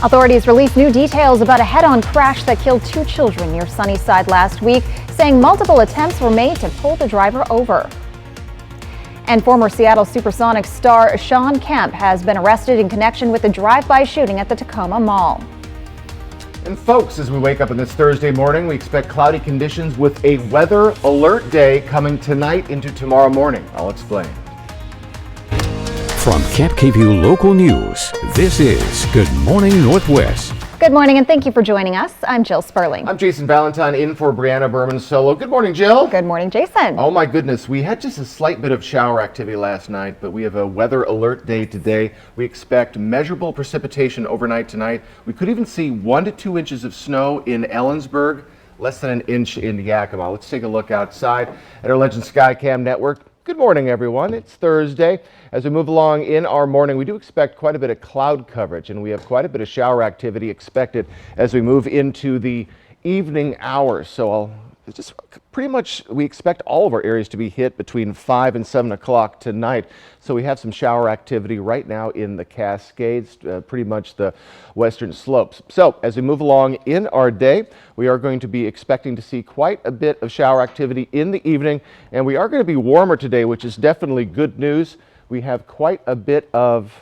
Authorities released new details about a head-on crash that killed 2 children near Sunnyside last week, saying multiple attempts were made to pull the driver over. And former Seattle Supersonics star Shawn Kemp has been arrested in connection with the drive-by shooting at the Tacoma Mall. And folks, as we wake up on this Thursday morning, we expect cloudy conditions with a weather alert day coming tonight into tomorrow morning. I'll explain. From Camp KVUE Local News, this is Good Morning Northwest. Good morning and thank you for joining us. I'm Jill Sperling. I'm Jason Valentine in for Brianna Berman solo. Good morning, Jill. Good morning, Jason. Oh my goodness, we had just a slight bit of shower activity last night, but we have a weather alert day today. We expect measurable precipitation overnight tonight. We could even see 1 to 2 inches of snow in Ellensburg, less than an inch in Yakima. Let's take a look outside at our Legend Skycam network. Good morning, everyone. It's Thursday. As we move along in our morning, we do expect quite a bit of cloud coverage, and we have quite a bit of shower activity expected as we move into the evening hours. So we expect all of our areas to be hit between 5 and 7 o'clock tonight. So we have some shower activity right now in the Cascades, pretty much the western slopes. So as we move along in our day, we are going to be expecting to see quite a bit of shower activity in the evening, and we are going to be warmer today, which is definitely good news. We have quite a bit of,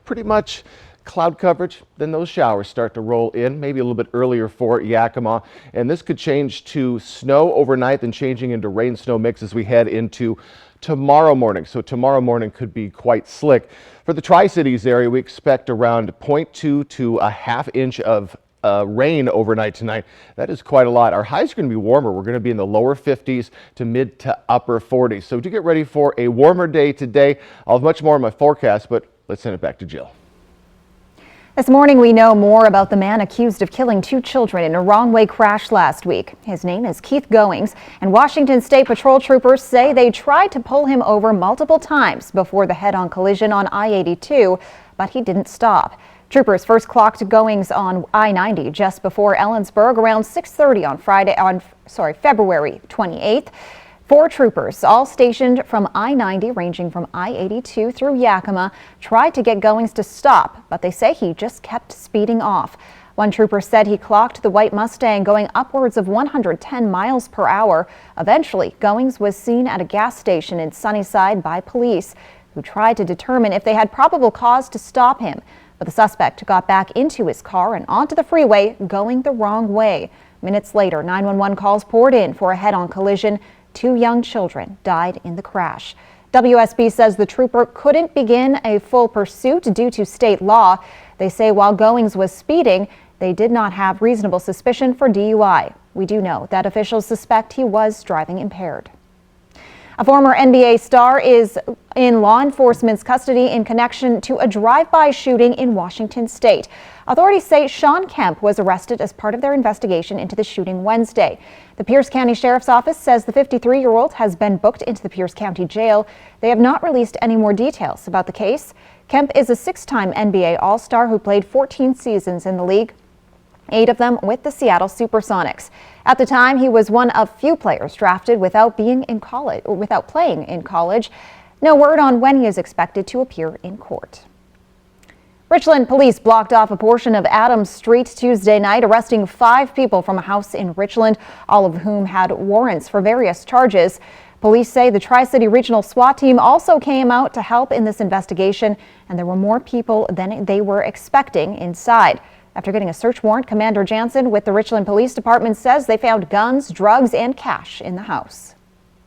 pretty much cloud coverage, then those showers start to roll in, maybe a little bit earlier for Yakima, and this could change to snow overnight, then changing into rain snow mix as we head into tomorrow morning. So tomorrow morning could be quite slick. For the Tri-Cities area, we expect around 0.2 to a half inch of rain overnight tonight. That is quite a lot. Our highs are going to be warmer. We're going to be in the lower 50s to mid to upper 40s. So do get ready for a warmer day today. I'll have much more in my forecast, but let's send it back to Jill. This morning, we know more about the man accused of killing 2 children in a wrong-way crash last week. His name is Keith Goings, and Washington State Patrol troopers say they tried to pull him over multiple times before the head-on collision on I-82, but he didn't stop. Troopers first clocked Goings on I-90 just before Ellensburg around 6:30 on February 28th. 4 troopers, all stationed from I-90 ranging from I-82 through Yakima, tried to get Goings to stop, but they say he just kept speeding off. One trooper said he clocked the white Mustang going upwards of 110 miles per hour. Eventually, Goings was seen at a gas station in Sunnyside by police, who tried to determine if they had probable cause to stop him. But the suspect got back into his car and onto the freeway, going the wrong way. Minutes later, 911 calls poured in for a head-on collision. 2 young children died in the crash. WSB says the trooper couldn't begin a full pursuit due to state law. They say while Goings was speeding, they did not have reasonable suspicion for DUI. We do know that officials suspect he was driving impaired. A former NBA star is in law enforcement's custody in connection to a drive-by shooting in Washington State. Authorities say Shawn Kemp was arrested as part of their investigation into the shooting Wednesday. The Pierce County Sheriff's Office says the 53-year-old has been booked into the Pierce County Jail. They have not released any more details about the case. Kemp is a 6-time NBA All-Star who played 14 seasons in the league, 8 of them with the Seattle Supersonics. At the time, he was one of few players drafted without playing in college. No word on when he is expected to appear in court. Richland police blocked off a portion of Adams Street Tuesday night, arresting 5 people from a house in Richland, all of whom had warrants for various charges. Police say the Tri-City Regional SWAT team also came out to help in this investigation, and there were more people than they were expecting inside. After getting a search warrant, Commander Jansen with the Richland Police Department says they found guns, drugs, and cash in the house.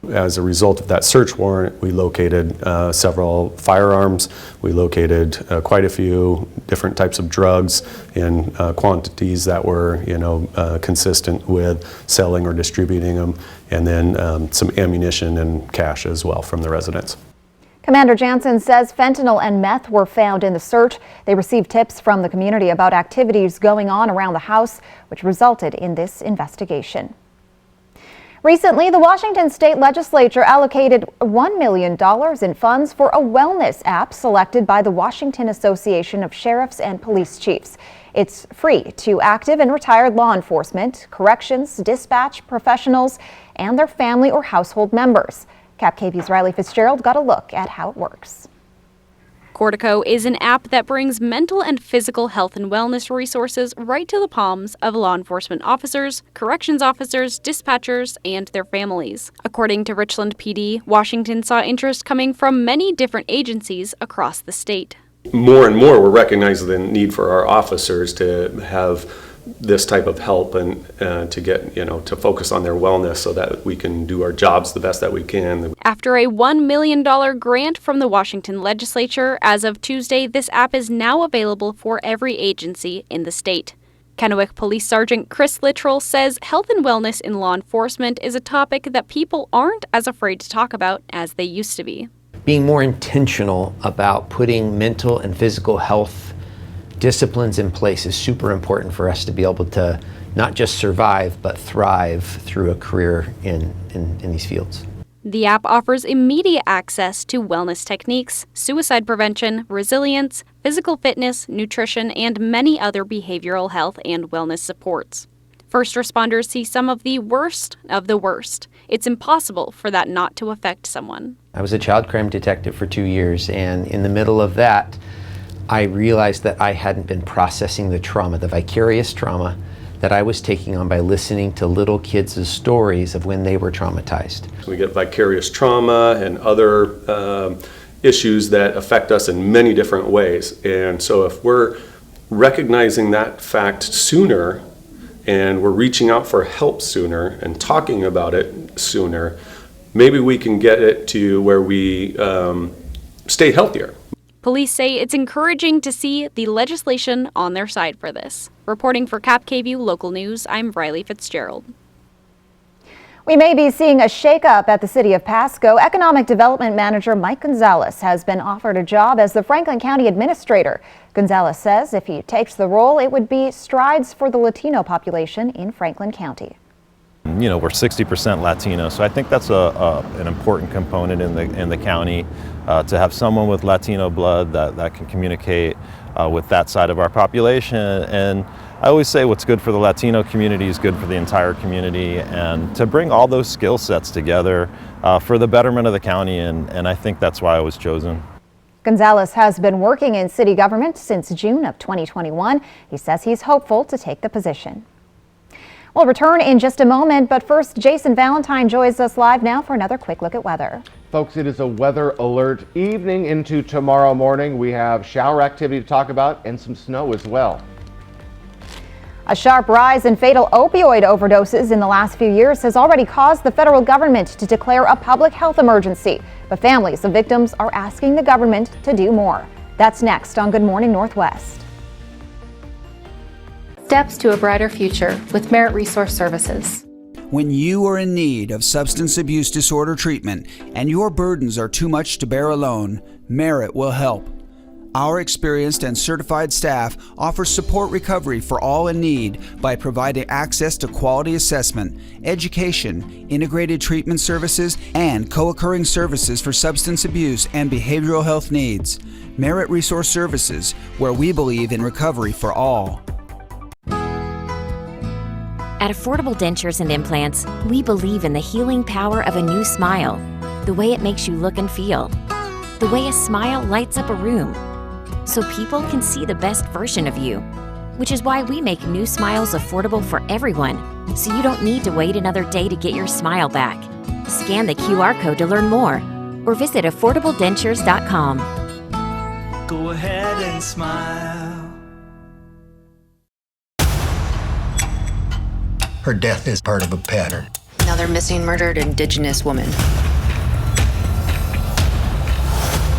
As a result of that search warrant, we located several firearms. We located quite a few different types of drugs in quantities that were, consistent with selling or distributing them, and then some ammunition and cash as well from the residents. Commander Jansen says fentanyl and meth were found in the search. They received tips from the community about activities going on around the house, which resulted in this investigation. Recently, the Washington State Legislature allocated $1 million in funds for a wellness app selected by the Washington Association of Sheriffs and Police Chiefs. It's free to active and retired law enforcement, corrections, dispatch professionals, and their family or household members. Cap KV's Riley Fitzgerald got a look at how it works. Cortico is an app that brings mental and physical health and wellness resources right to the palms of law enforcement officers, corrections officers, dispatchers, and their families. According to Richland PD, Washington saw interest coming from many different agencies across the state. More and more, we're recognizing the need for our officers to have this type of help and to get, to focus on their wellness so that we can do our jobs the best that we can. After a $1 million grant from the Washington legislature, as of Tuesday, this app is now available for every agency in the state. Kennewick Police Sergeant Chris Littrell says health and wellness in law enforcement is a topic that people aren't as afraid to talk about as they used to be. Being more intentional about putting mental and physical health disciplines in place is super important for us to be able to not just survive, but thrive through a career in these fields. The app offers immediate access to wellness techniques, suicide prevention, resilience, physical fitness, nutrition, and many other behavioral health and wellness supports. First responders see some of the worst of the worst. It's impossible for that not to affect someone. I was a child crime detective for 2 years, and in the middle of that, I realized that I hadn't been processing the trauma, the vicarious trauma that I was taking on by listening to little kids' stories of when they were traumatized. We get vicarious trauma and other issues that affect us in many different ways. And so if we're recognizing that fact sooner and we're reaching out for help sooner and talking about it sooner, maybe we can get it to where we stay healthier. Police say it's encouraging to see the legislation on their side for this. Reporting for Cap KVUE Local News, I'm Riley Fitzgerald. We may be seeing a shakeup at the city of Pasco. Economic Development Manager Mike Gonzalez has been offered a job as the Franklin County Administrator. Gonzalez says if he takes the role, it would be strides for the Latino population in Franklin County. We're 60% Latino, so I think that's an important component in the county to have someone with Latino blood that can communicate with that side of our population. And I always say what's good for the Latino community is good for the entire community, and to bring all those skill sets together for the betterment of the county, and I think that's why I was chosen. Gonzalez has been working in city government since June of 2021. He says he's hopeful to take the position. We'll return in just a moment, but first, Jason Valentine joins us live now for another quick look at weather. Folks, it is a weather alert evening into tomorrow morning. We have shower activity to talk about and some snow as well. A sharp rise in fatal opioid overdoses in the last few years has already caused the federal government to declare a public health emergency. But families of victims are asking the government to do more. That's next on Good Morning Northwest. Steps to a brighter future with Merit Resource Services. When you are in need of substance abuse disorder treatment and your burdens are too much to bear alone, Merit will help. Our experienced and certified staff offers support recovery for all in need by providing access to quality assessment, education, integrated treatment services, and co-occurring services for substance abuse and behavioral health needs. Merit Resource Services, where we believe in recovery for all. At Affordable Dentures and Implants, we believe in the healing power of a new smile, the way it makes you look and feel, the way a smile lights up a room, so people can see the best version of you, which is why we make new smiles affordable for everyone, so you don't need to wait another day to get your smile back. Scan the QR code to learn more, or visit affordabledentures.com. Go ahead and smile. Her death is part of a pattern. Another missing murdered Indigenous woman.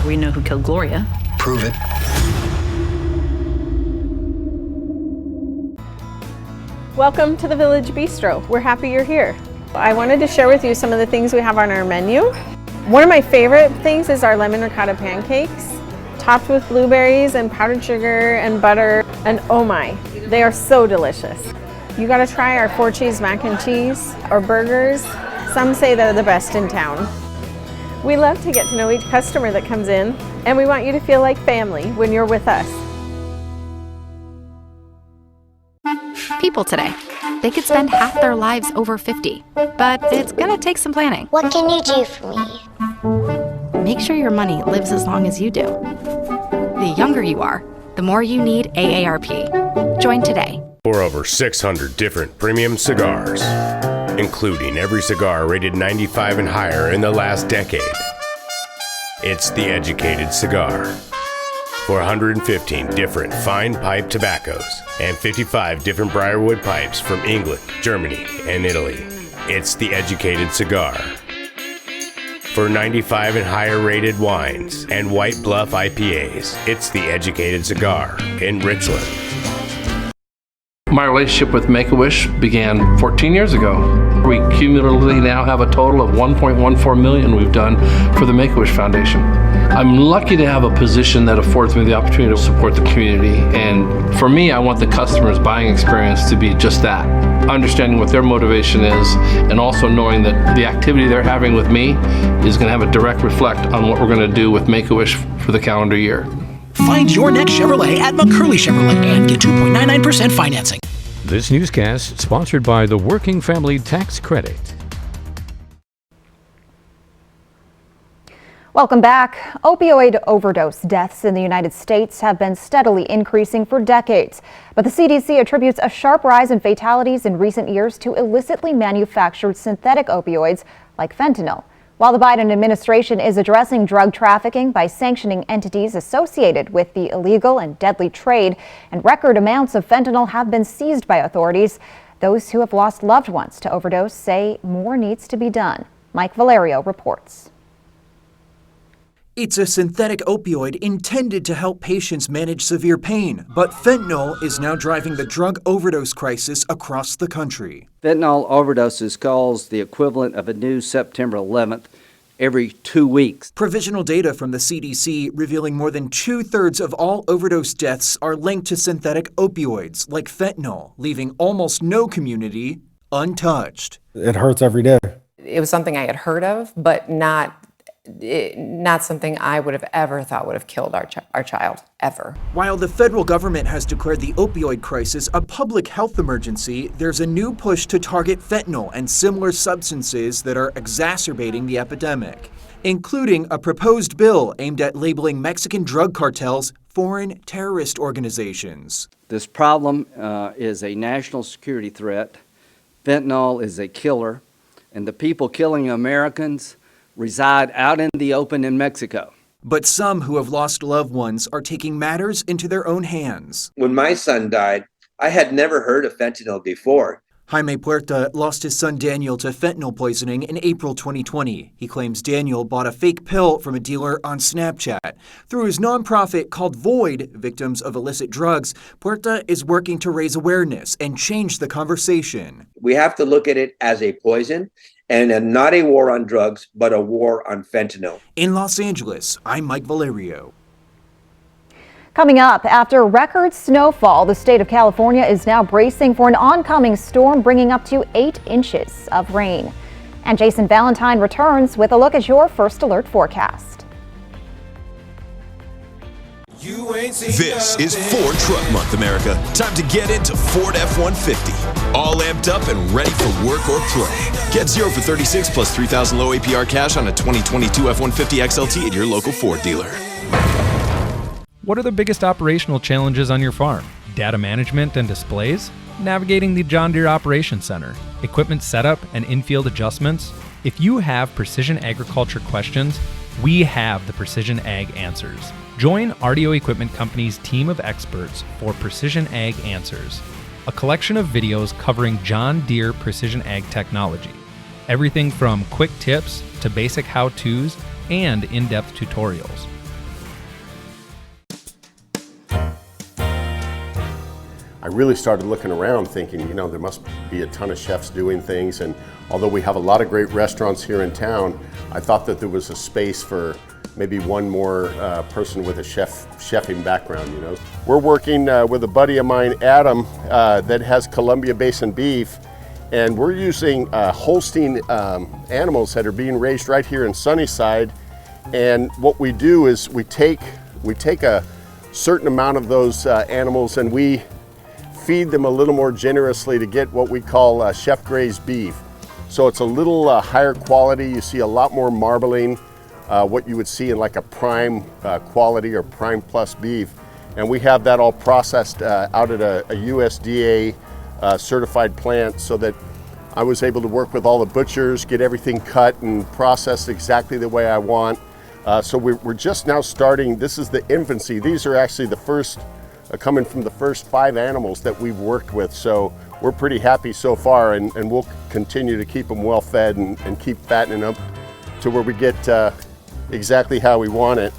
We know who killed Gloria. Prove it. Welcome to the Village Bistro. We're happy you're here. I wanted to share with you some of the things we have on our menu. One of my favorite things is our lemon ricotta pancakes, topped with blueberries and powdered sugar and butter, and oh my, they are so delicious. You gotta try our 4-cheese mac and cheese or burgers. Some say they're the best in town. We love to get to know each customer that comes in, and we want you to feel like family when you're with us. People today, they could spend half their lives over 50, but it's gonna take some planning. What can you do for me? Make sure your money lives as long as you do. The younger you are, the more you need AARP. Join today. For over 600 different premium cigars, including every cigar rated 95 and higher in the last decade. It's The Educated Cigar. For 115 different fine pipe tobaccos and 55 different Briarwood pipes from England, Germany, and Italy. It's The Educated Cigar. For 95 and higher rated wines and White Bluff IPAs, it's The Educated Cigar in Richland. My relationship with Make-A-Wish began 14 years ago. We cumulatively now have a total of $1.14 million we've done for the Make-A-Wish Foundation. I'm lucky to have a position that affords me the opportunity to support the community. And for me, I want the customer's buying experience to be just that. Understanding what their motivation is and also knowing that the activity they're having with me is going to have a direct reflect on what we're going to do with Make-A-Wish for the calendar year. Find your next Chevrolet at McCurley Chevrolet and get 2.99% financing. This newscast sponsored by the Working Family Tax Credit. Welcome back. Opioid overdose deaths in the United States have been steadily increasing for decades, but the CDC attributes a sharp rise in fatalities in recent years to illicitly manufactured synthetic opioids like fentanyl. While the Biden administration is addressing drug trafficking by sanctioning entities associated with the illegal and deadly trade, and record amounts of fentanyl have been seized by authorities, those who have lost loved ones to overdose say more needs to be done. Mike Valerio reports. It's a synthetic opioid intended to help patients manage severe pain, but fentanyl is now driving the drug overdose crisis across the country. Fentanyl overdoses cause the equivalent of a new September 11th every 2 weeks. Provisional data from the CDC revealing more than 2/3 of all overdose deaths are linked to synthetic opioids like fentanyl, leaving almost no community untouched. It hurts every day. It was something I had heard of, but not something I would have ever thought would have killed our child, ever. While the federal government has declared the opioid crisis a public health emergency, there's a new push to target fentanyl and similar substances that are exacerbating the epidemic, including a proposed bill aimed at labeling Mexican drug cartels foreign terrorist organizations. This problem is a national security threat. Fentanyl is a killer, and the people killing Americans reside out in the open in Mexico. But some who have lost loved ones are taking matters into their own hands. When my son died, I had never heard of fentanyl before. Jaime Puerta lost his son Daniel to fentanyl poisoning in April 2020. He claims Daniel bought a fake pill from a dealer on Snapchat. Through his nonprofit called Void, Victims of Illicit Drugs, Puerta is working to raise awareness and change the conversation. We have to look at it as a poison and not a war on drugs, but a war on fentanyl. In Los Angeles, I'm Mike Valerio. Coming up, after record snowfall, the state of California is now bracing for an oncoming storm bringing up to 8 inches of rain. And Jason Valentine returns with a look at your First Alert forecast. This is Ford Truck Month, America. Time to get into Ford F-150. All amped up and ready for work or play. Get 0 for 36 plus 3,000 low APR cash on a 2022 F-150 XLT at your local Ford dealer. What are the biggest operational challenges on your farm? Data management and displays? Navigating the John Deere Operations Center? Equipment setup and in-field adjustments? If you have precision agriculture questions, we have the Precision Ag Answers. Join RDO Equipment Company's team of experts for Precision Ag Answers, a collection of videos covering John Deere precision ag technology. Everything from quick tips to basic how-tos and in-depth tutorials. I really started looking around thinking, you know, there must be a ton of chefs doing things, and although we have a lot of great restaurants here in town, I thought that there was a space for maybe one more person with a chefing background, you know. We're working with a buddy of mine, Adam, that has Columbia Basin beef, and we're using Holstein animals that are being raised right here in Sunnyside. And what we do is we take a certain amount of those animals and we feed them a little more generously to get what we call chef grazed beef. So it's a little higher quality. You see a lot more marbling. what you would see in like a prime quality or prime plus beef. And we have that all processed out at a USDA certified plant, so that I was able to work with all the butchers, get everything cut and processed exactly the way I want. So we're just now starting. This is the infancy. These are actually the first, coming from the first 5 animals that we've worked with. So we're pretty happy so far, and we'll continue to keep them well fed and keep fattening them to where we get exactly how we want it.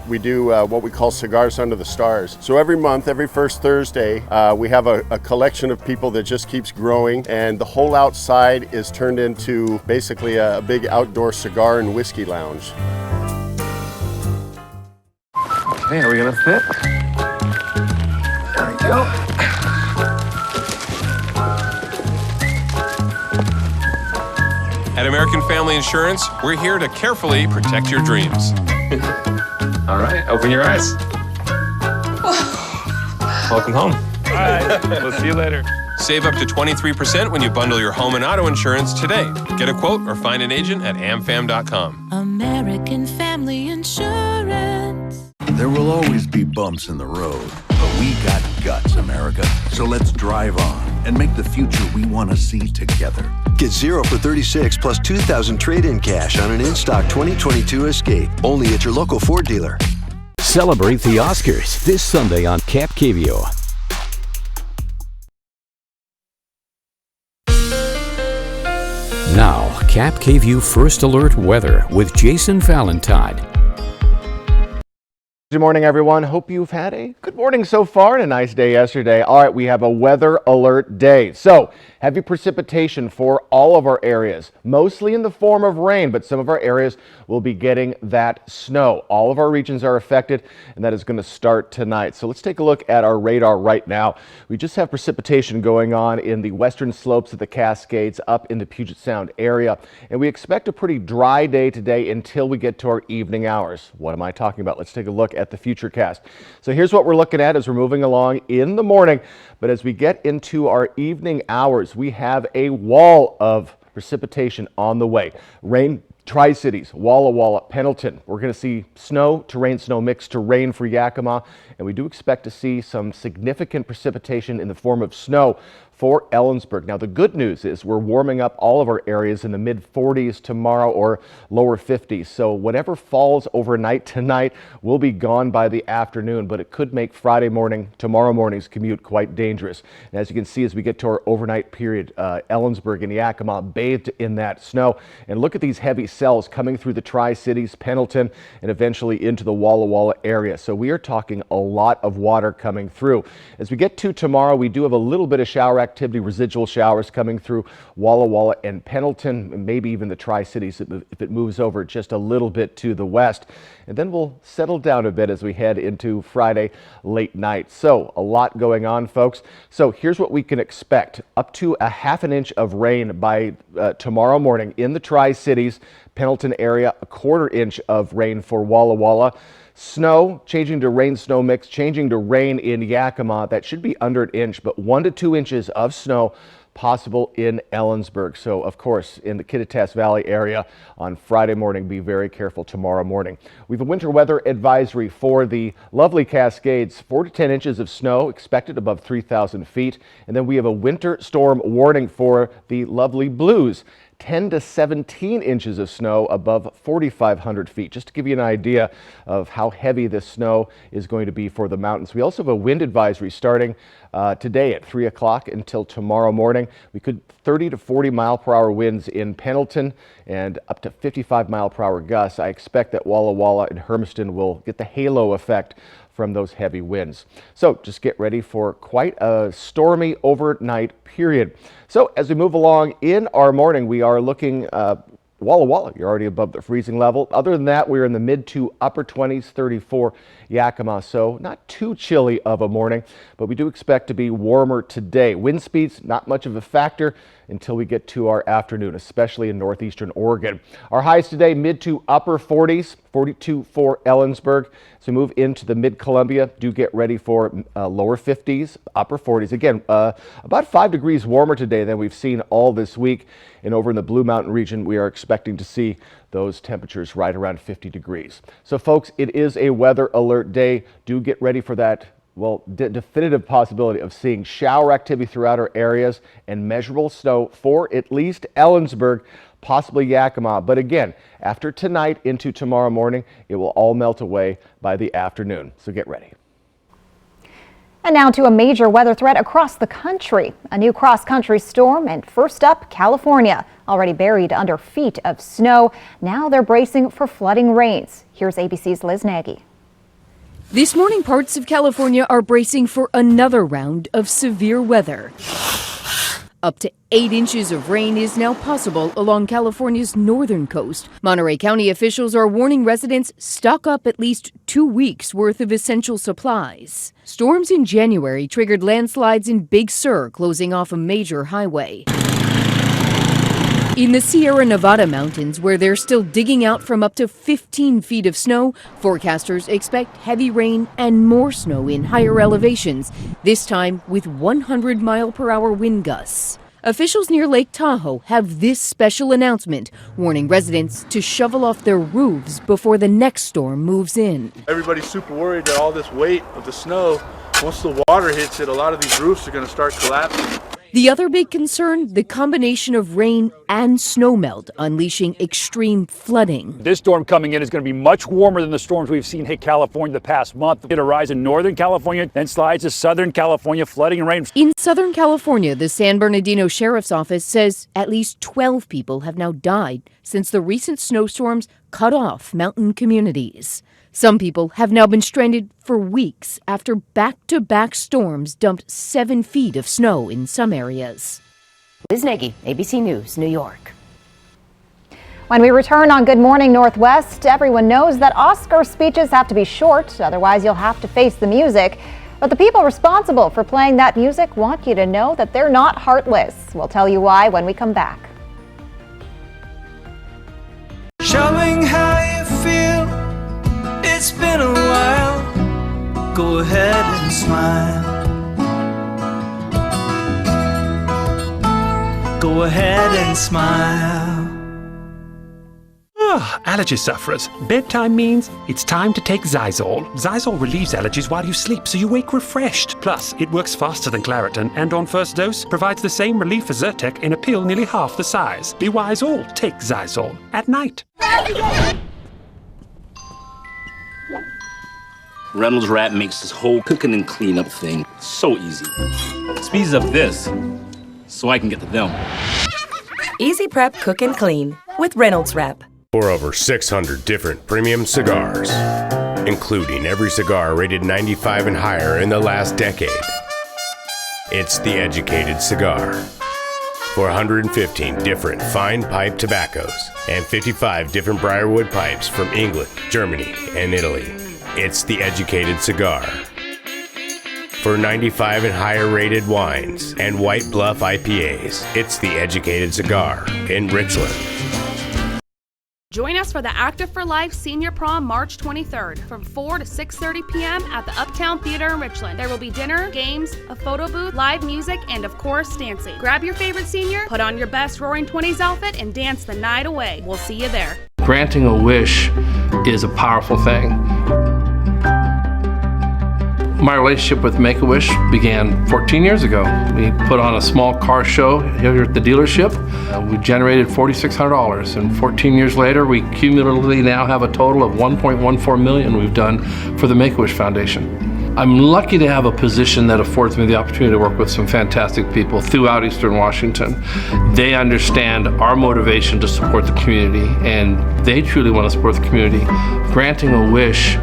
We do what we call Cigars Under the Stars. So every month, every first Thursday, we have a collection of people that just keeps growing, and the whole outside is turned into basically a big outdoor cigar and whiskey lounge. Okay, are we gonna fit? There we go. At American Family Insurance, we're here to carefully protect your dreams. All right, open your eyes. Welcome home. All right, we'll see you later. Save up to 23% when you bundle your home and auto insurance today. Get a quote or find an agent at amfam.com. American Family Insurance. There will always be bumps in the road, but we got guts, America. So let's drive on and make the future we want to see together. Get 0 for 36 plus $2,000 trade-in cash on an in-stock 2022 Escape. Only at your local Ford dealer. Celebrate the Oscars this Sunday on Cap KVO. Now, Cap KVO First Alert Weather with Jason Valentine. Good morning, everyone. Hope you've had a good morning so far and a nice day yesterday. All right, we have a weather alert day. So, heavy precipitation for all of our areas, mostly in the form of rain, but some of our areas will be getting that snow. All of our regions are affected, and that is going to start tonight. So let's take a look at our radar right now. We just have precipitation going on in the western slopes of the Cascades up in the Puget Sound area, and we expect a pretty dry day today until we get to our evening hours. What am I talking about? Let's take a look at the Futurecast. So here's what we're looking at as we're moving along in the morning, but as we get into our evening hours, we have a wall of precipitation on the way. Rain, Tri-Cities, Walla Walla, Pendleton. We're going to see snow to rain, snow mixed to rain for Yakima, and we do expect to see some significant precipitation in the form of snow for Ellensburg. Now, the good news is we're warming up all of our areas in the mid-40s tomorrow or lower 50s. So whatever falls overnight tonight will be gone by the afternoon, but it could make Friday morning, tomorrow morning's commute quite dangerous. And as you can see, as we get to our overnight period, Ellensburg and Yakima bathed in that snow. And look at these heavy cells coming through the Tri-Cities, Pendleton, and eventually into the Walla Walla area. So we are talking a lot of water coming through. As we get to tomorrow, we do have a little bit of shower activity, residual showers coming through Walla Walla and Pendleton, maybe even the Tri-Cities if it moves over just a little bit to the west. And then we'll settle down a bit as we head into Friday late night. So a lot going on, folks. So here's what we can expect. Up to a ½ an inch of rain by tomorrow morning in the Tri-Cities, Pendleton area, a ¼ inch of rain for Walla Walla. Snow changing to rain, snow mix, changing to rain in Yakima. That should be under an inch, but 1 to 2 inches of snow possible in Ellensburg. So, of course, in the Kittitas Valley area on Friday morning, be very careful tomorrow morning. We have a winter weather advisory for the lovely Cascades. 4 to 10 inches of snow expected above 3,000 feet. And then we have a winter storm warning for the lovely Blues. 10 to 17 inches of snow above 4,500 feet, just to give you an idea of how heavy this snow is going to be for the mountains. We also have a wind advisory starting today at 3 o'clock until tomorrow morning. We could 30 to 40 mile per hour winds in Pendleton and up to 55 mile per hour gusts. I expect that Walla Walla and Hermiston will get the halo effect from those heavy winds. So just get ready for quite a stormy overnight period. So as we move along in our morning, we are looking Walla Walla, you're already above the freezing level. Other than that, we're in the mid to upper 20s, 34 Yakima. So not too chilly of a morning, but we do expect to be warmer today. Wind speeds, not much of a factor until we get to our afternoon, especially in northeastern Oregon. Our highs today, mid to upper 40s, 42 for Ellensburg. As we move into the mid-Columbia, do get ready for lower 50s, upper 40s. Again, about 5 degrees warmer today than we've seen all this week. And over in the Blue Mountain region, we are expecting expecting to see those temperatures right around 50 degrees. So folks, it is a weather alert day. Do get ready for that, well, definitive possibility of seeing shower activity throughout our areas and measurable snow for at least Ellensburg, possibly Yakima. But again, after tonight into tomorrow morning, it will all melt away by the afternoon. So get ready. And now to a major weather threat across the country. A new cross-country storm, and first up, California. Already buried under feet of snow. Now they're bracing for flooding rains. Here's ABC's Liz Nagy. This morning, parts of California are bracing for another round of severe weather. Up to 8 inches of rain is now possible along California's northern coast. Monterey County officials are warning residents stock up at least 2 weeks' worth of essential supplies. Storms in January triggered landslides in Big Sur, closing off a major highway. In the Sierra Nevada mountains, where they're still digging out from up to 15 feet of snow, forecasters expect heavy rain and more snow in higher elevations, this time with 100-mile-per-hour wind gusts. Officials near Lake Tahoe have this special announcement, warning residents to shovel off their roofs before the next storm moves in. Everybody's super worried that all this weight of the snow, once the water hits it, a lot of these roofs are going to start collapsing. The other big concern, the combination of rain and snowmelt unleashing extreme flooding. This storm coming in is going to be much warmer than the storms we've seen hit California the past month. It'll rise in Northern California, then slides to Southern California, flooding and rain. In Southern California, the San Bernardino Sheriff's Office says at least 12 people have now died since the recent snowstorms cut off mountain communities. Some people have now been stranded for weeks after back-to-back storms dumped 7 feet of snow in some areas. Liz Nagy, ABC News, New York. When we return on Good Morning Northwest, everyone knows that Oscar speeches have to be short, otherwise you'll have to face the music. But the people responsible for playing that music want you to know that they're not heartless. We'll tell you why when we come back. Showing how you feel. It's been a while. Go ahead and smile. Go ahead and smile. Allergy sufferers. Bedtime means it's time to take Zysol. Zysol relieves allergies while you sleep, so you wake refreshed. Plus, it works faster than Claritin, and on first dose, provides the same relief as Zyrtec in a pill nearly half the size. Be wise all. Take Zysol at night. Reynolds Wrap makes this whole cooking and cleanup thing so easy. Speeds up this, so I can get to them. Easy Prep Cook and Clean with Reynolds Wrap. For over 600 different premium cigars, including every cigar rated 95 and higher in the last decade. It's The Educated Cigar. For 115 different fine pipe tobaccos and 55 different Briarwood pipes from England, Germany, and Italy. It's The Educated Cigar. For 95 and higher rated wines and White Bluff IPAs, it's The Educated Cigar in Richland. Join us for the Active for Life Senior Prom March 23rd from 4 to 6:30 p.m. at the Uptown Theater in Richland. There will be dinner, games, a photo booth, live music, and of course, dancing. Grab your favorite senior, put on your best Roaring 20s outfit, and dance the night away. We'll see you there. Granting a wish is a powerful thing. My relationship with Make-A-Wish began 14 years ago. We put on a small car show here at the dealership. We generated $4,600, and 14 years later, we cumulatively now have a total of $1.14 million we've done for the Make-A-Wish Foundation. I'm lucky to have a position that affords me the opportunity to work with some fantastic people throughout Eastern Washington. They understand our motivation to support the community, and they truly want to support the community. Granting a wish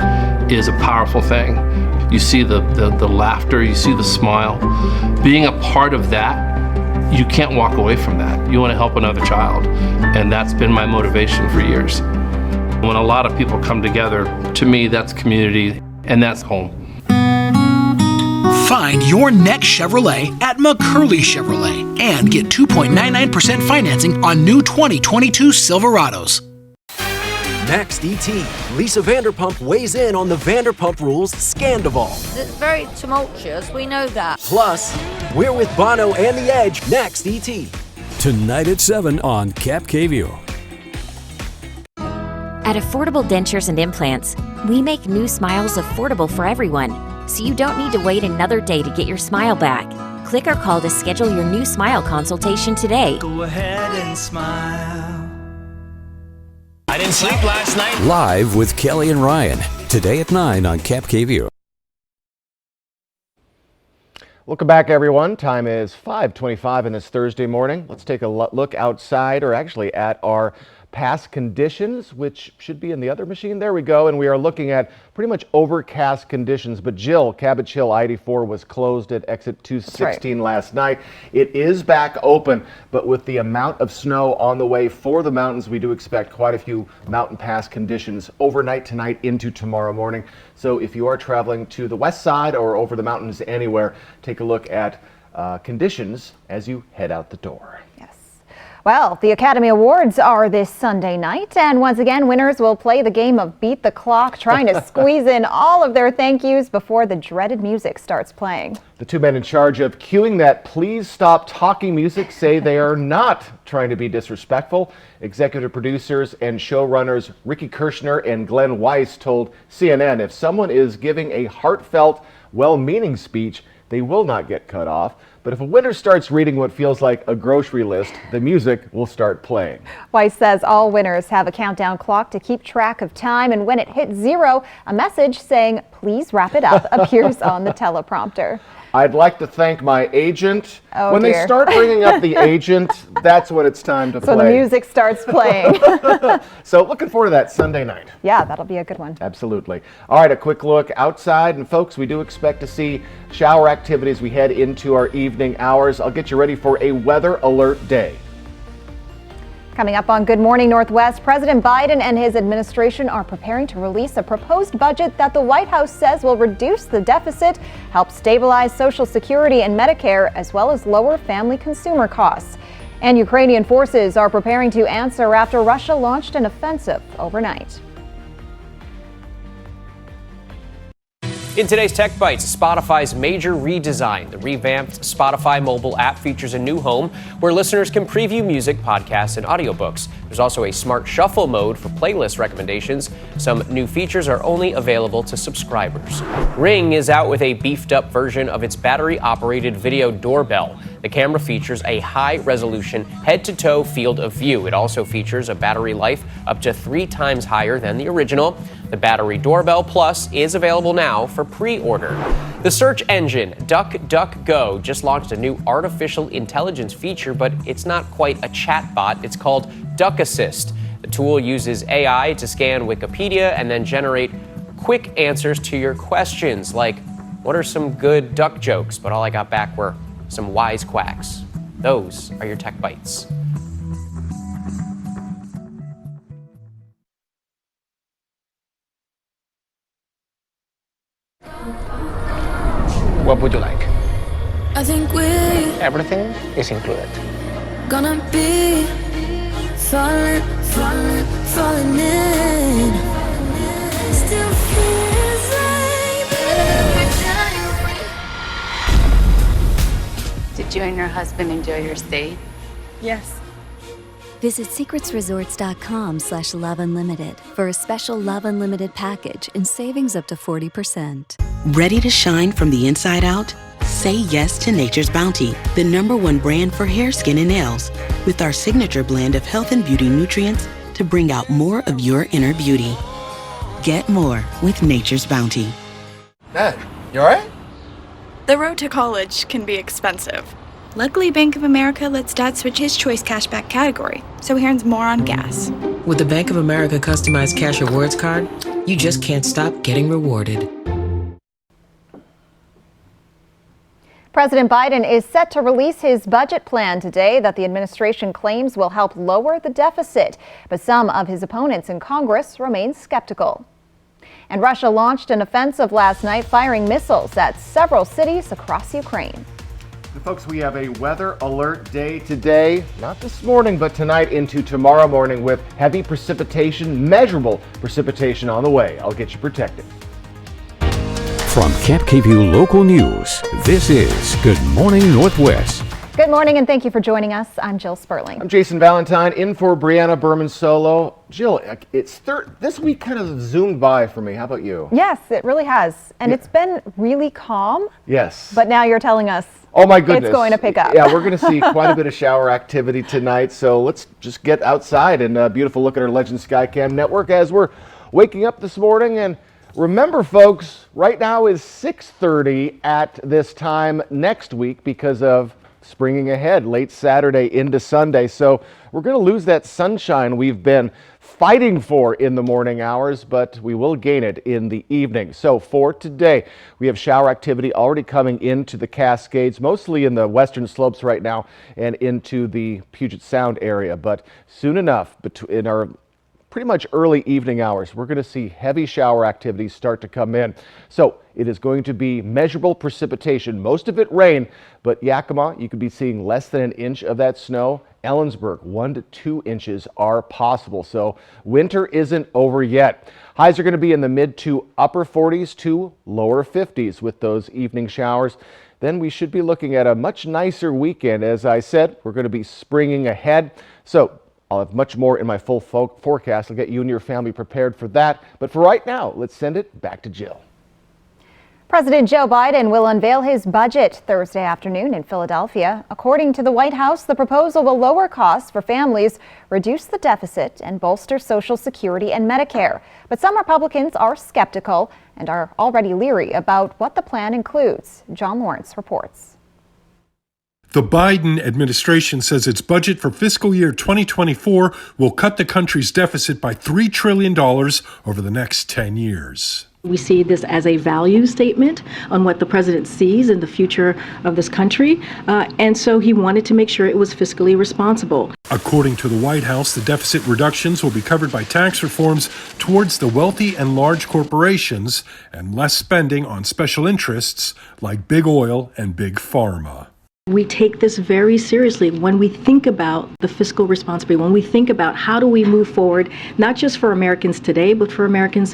is a powerful thing. You see the laughter, you see the smile. Being a part of that, you can't walk away from that. You want to help another child, and that's been my motivation for years. When a lot of people come together, to me, that's community, and that's home. Find your next Chevrolet at McCurley Chevrolet and get 2.99% financing on new 2022 Silverados. Next, ET. Lisa Vanderpump weighs in on the Vanderpump Rules Scandival. It's very tumultuous, we know that. Plus, we're with Bono and The Edge. Next, ET. Tonight at 7 on Cap KVO. At Affordable Dentures and Implants, we make new smiles affordable for everyone, so you don't need to wait another day to get your smile back. Click or call to schedule your new smile consultation today. Go ahead and smile. I didn't sleep last night. Live with Kelly and Ryan, today at 9 on Cap KVU. Welcome back, everyone. Time is 5:25 in this Thursday morning. Let's take a look outside, or actually at our past conditions, which should be in the other machine. There we go. And we are looking at pretty much overcast conditions. But Jill, Cabbage Hill I-84 was closed at exit 216 last night. It is back open, but with the amount of snow on the way for the mountains, we do expect quite a few mountain pass conditions overnight tonight into tomorrow morning. So if you are traveling to the west side or over the mountains anywhere, take a look at conditions as you head out the door. Well, the Academy Awards are this Sunday night, and once again, winners will play the game of Beat the Clock, trying to squeeze in all of their thank yous before the dreaded music starts playing. The two men in charge of cueing that "Please Stop Talking" music say they are not trying to be disrespectful. Executive producers and showrunners Ricky Kirshner and Glenn Weiss told CNN if someone is giving a heartfelt, well-meaning speech, they will not get cut off. But if a winner starts reading what feels like a grocery list, the music will start playing. Weiss says all winners have a countdown clock to keep track of time, and when it hits 0, a message saying, "Please wrap it up," appears on the teleprompter. I'd like to thank my agent. Oh, when dear. They start bringing up the agent, that's when it's time to play. So the music starts playing. So looking forward to that Sunday night. Yeah, that'll be a good one. Absolutely. All right, a quick look outside. And folks, we do expect to see shower activity as we head into our evening hours. I'll get you ready for a weather alert day. Coming up on Good Morning Northwest, President Biden and his administration are preparing to release a proposed budget that the White House says will reduce the deficit, help stabilize Social Security and Medicare, as well as lower family consumer costs. And Ukrainian forces are preparing to answer after Russia launched an offensive overnight. In today's Tech Bites, Spotify's major redesign. The revamped Spotify mobile app features a new home where listeners can preview music, podcasts, and audiobooks. There's also a smart shuffle mode for playlist recommendations. Some new features are only available to subscribers. Ring is out with a beefed-up version of its battery-operated video doorbell. The camera features a high-resolution head-to-toe field of view. It also features a battery life up to 3 times higher than the original. The Battery Doorbell Plus is available now for pre-order. The search engine DuckDuckGo just launched a new artificial intelligence feature, but it's not quite a chatbot. It's called Duck Assist. The tool uses AI to scan Wikipedia and then generate quick answers to your questions, like, what are some good duck jokes? But all I got back were some wisecracks. Those are your Tech Bites. What would you like? I think we're Everything is included. gonna be falling in. Still feels like Did you and your husband enjoy your stay? Yes. Visit secretsresorts.com/Love Unlimited for a special Love Unlimited package and savings up to 40%. Ready to shine from the inside out? Say yes to Nature's Bounty, the #1 brand for hair, skin, and nails, with our signature blend of health and beauty nutrients to bring out more of your inner beauty. Get more with Nature's Bounty. Dad, you alright? The road to college can be expensive. Luckily, Bank of America lets Dad switch his Choice Cashback category, so he earns more on gas. With the Bank of America customized cash rewards card, you just can't stop getting rewarded. President Biden is set to release his budget plan today that the administration claims will help lower the deficit, but some of his opponents in Congress remain skeptical. And Russia launched an offensive last night, firing missiles at several cities across Ukraine. Folks, we have a weather alert day today, not this morning, but tonight into tomorrow morning with heavy precipitation, measurable precipitation on the way. I'll get you protected. From Cap KVU Local News, this is Good Morning Northwest. Good morning and thank you for joining us. I'm Jill Sperling. I'm Jason Valentine in for Brianna Berman Solo. Jill, it's this week kind of zoomed by for me. How about you? Yes, it really has. And it's been really calm. Yes. But now you're telling us oh my goodness, it's going to pick up. Yeah, we're going to see quite a bit of shower activity tonight. So let's just get outside and a beautiful look at our Legend Skycam network as we're waking up this morning. And remember, folks, right now is 6:30 at this time next week because of springing ahead late Saturday into Sunday. So we're going to lose that sunshine we've been fighting for in the morning hours, but we will gain it in the evening. So for today, we have shower activity already coming into the Cascades, mostly in the western slopes right now and into the Puget Sound area. But soon enough, in our pretty much early evening hours, we're going to see heavy shower activities start to come in. So it is going to be measurable precipitation, most of it rain, but Yakima, you could be seeing less than an inch of that snow. Ellensburg, 1 to 2 inches are possible. So winter isn't over yet. Highs are going to be in the mid to upper 40s to lower 50s with those evening showers. Then we should be looking at a much nicer weekend. As I said, we're going to be springing ahead. So I'll have much more in my full forecast. I'll get you and your family prepared for that. But for right now, let's send it back to Jill. President Joe Biden will unveil his budget Thursday afternoon in Philadelphia. According to the White House, the proposal will lower costs for families, reduce the deficit, and bolster Social Security and Medicare. But some Republicans are skeptical and are already leery about what the plan includes. John Lawrence reports. The Biden administration says its budget for fiscal year 2024 will cut the country's deficit by $3 trillion over the next 10 years. We see this as a value statement on what the president sees in the future of this country, and so he wanted to make sure it was fiscally responsible. According to the White House, the deficit reductions will be covered by tax reforms towards the wealthy and large corporations and less spending on special interests like big oil and big pharma. We take this very seriously when we think about the fiscal responsibility, when we think about how do we move forward, not just for Americans today, but for Americans,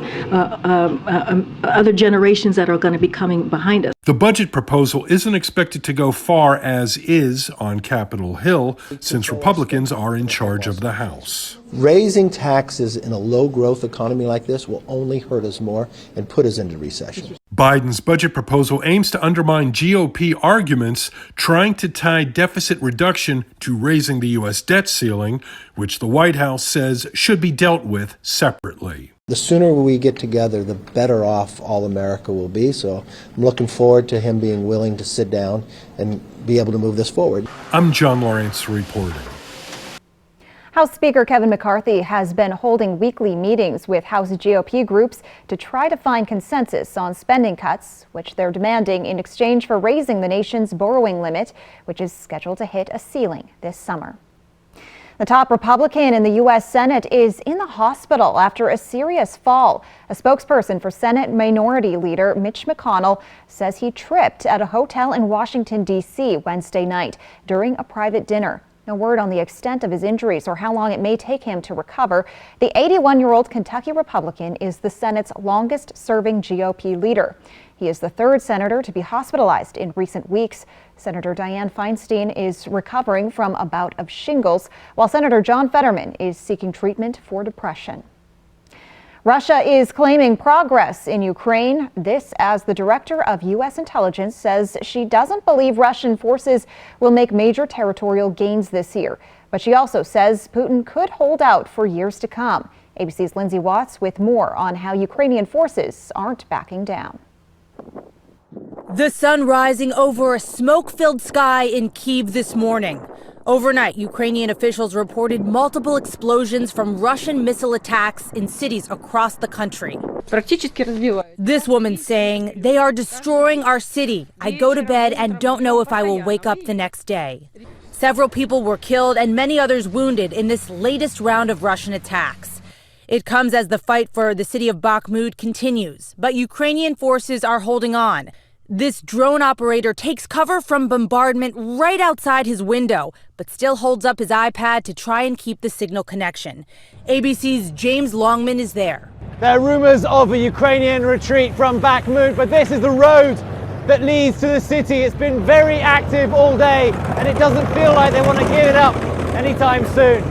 other generations that are going to be coming behind us. The budget proposal isn't expected to go far as is on Capitol Hill, since Republicans are in charge of the House. Raising taxes in a low-growth economy like this will only hurt us more and put us into recession. Biden's budget proposal aims to undermine GOP arguments trying to tie deficit reduction to raising the U.S. debt ceiling, which the White House says should be dealt with separately. The sooner we get together, the better off all America will be. So I'm looking forward to him being willing to sit down and be able to move this forward. I'm John Lawrence reporting. House Speaker Kevin McCarthy has been holding weekly meetings with House GOP groups to try to find consensus on spending cuts, which they're demanding in exchange for raising the nation's borrowing limit, which is scheduled to hit a ceiling this summer. The top Republican in the U.S. Senate is in the hospital after a serious fall. A spokesperson for Senate Minority Leader Mitch McConnell says he tripped at a hotel in Washington, D.C. Wednesday night during a private dinner. No word on the extent of his injuries or how long it may take him to recover. The 81-year-old Kentucky Republican is the Senate's longest-serving GOP leader. He is the third senator to be hospitalized in recent weeks. Senator Dianne Feinstein is recovering from a bout of shingles, while Senator John Fetterman is seeking treatment for depression. Russia is claiming progress in Ukraine. This as the director of U.S. intelligence says she doesn't believe Russian forces will make major territorial gains this year. But she also says Putin could hold out for years to come. ABC's Lindsay Watts with more on how Ukrainian forces aren't backing down. The sun rising over a smoke-filled sky in Kyiv this morning. Overnight, Ukrainian officials reported multiple explosions from Russian missile attacks in cities across the country. This woman saying, "They are destroying our city. I go to bed and don't know if I will wake up the next day." Several people were killed and many others wounded in this latest round of Russian attacks. It comes as the fight for the city of Bakhmut continues, but Ukrainian forces are holding on. This drone operator takes cover from bombardment right outside his window, but still holds up his iPad to try and keep the signal connection. ABC's James Longman is there. There are rumors of a Ukrainian retreat from Bakhmut, but this is the road that leads to the city. It's been very active all day, and it doesn't feel like they want to give it up anytime soon.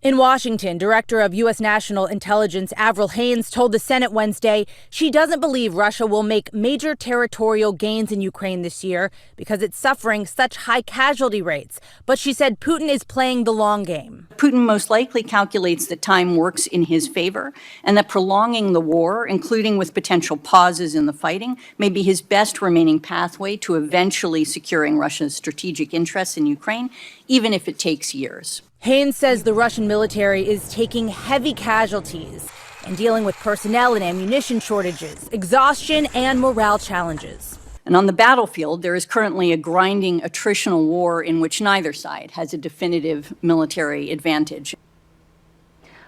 In Washington, Director of U.S. National Intelligence Avril Haines told the Senate Wednesday she doesn't believe Russia will make major territorial gains in Ukraine this year because it's suffering such high casualty rates. But she said Putin is playing the long game. Putin most likely calculates that time works in his favor and that prolonging the war, including with potential pauses in the fighting, may be his best remaining pathway to eventually securing Russia's strategic interests in Ukraine, even if it takes years. Haines says the Russian military is taking heavy casualties and dealing with personnel and ammunition shortages, exhaustion, and morale challenges. And on the battlefield, there is currently a grinding attritional war in which neither side has a definitive military advantage.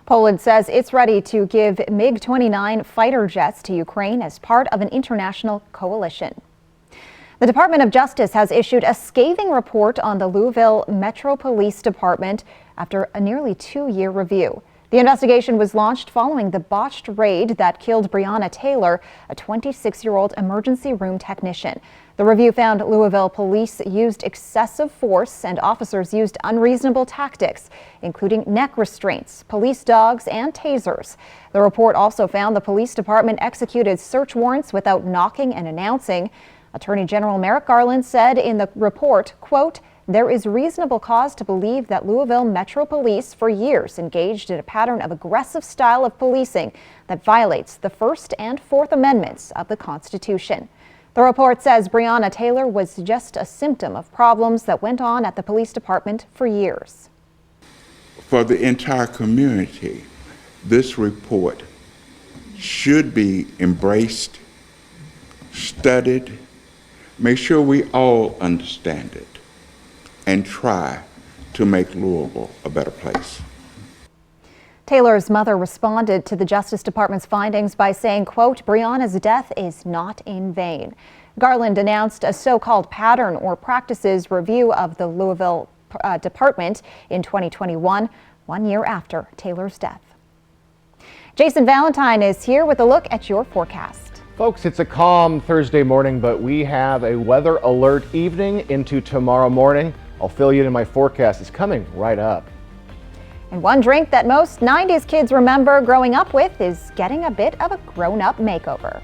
Poland says it's ready to give MiG-29 fighter jets to Ukraine as part of an international coalition. The Department of Justice has issued a scathing report on the Louisville Metro Police Department after a nearly 2-year review. The investigation was launched following the botched raid that killed Breonna Taylor, a 26-year-old emergency room technician. The review found Louisville police used excessive force and officers used unreasonable tactics, including neck restraints, police dogs, and tasers. The report also found the police department executed search warrants without knocking and announcing. Attorney General Merrick Garland said in the report, quote, "There is reasonable cause to believe that Louisville Metro Police for years engaged in a pattern of aggressive style of policing that violates the First and Fourth Amendments of the Constitution." The report says Breonna Taylor was just a symptom of problems that went on at the police department for years. For the entire community, this report should be embraced, studied, make sure we all understand it, and try to make Louisville a better place. Taylor's mother responded to the Justice Department's findings by saying, quote, "Breonna's death is not in vain." Garland announced a so-called pattern or practices review of the Louisville department in 2021, 1 year after Taylor's death. Jason Valentine is here with a look at your forecast. Folks, it's a calm Thursday morning, but we have a weather alert evening into tomorrow morning. I'll fill you in my forecast. It's coming right up. And one drink that most 90s kids remember growing up with is getting a bit of a grown-up makeover.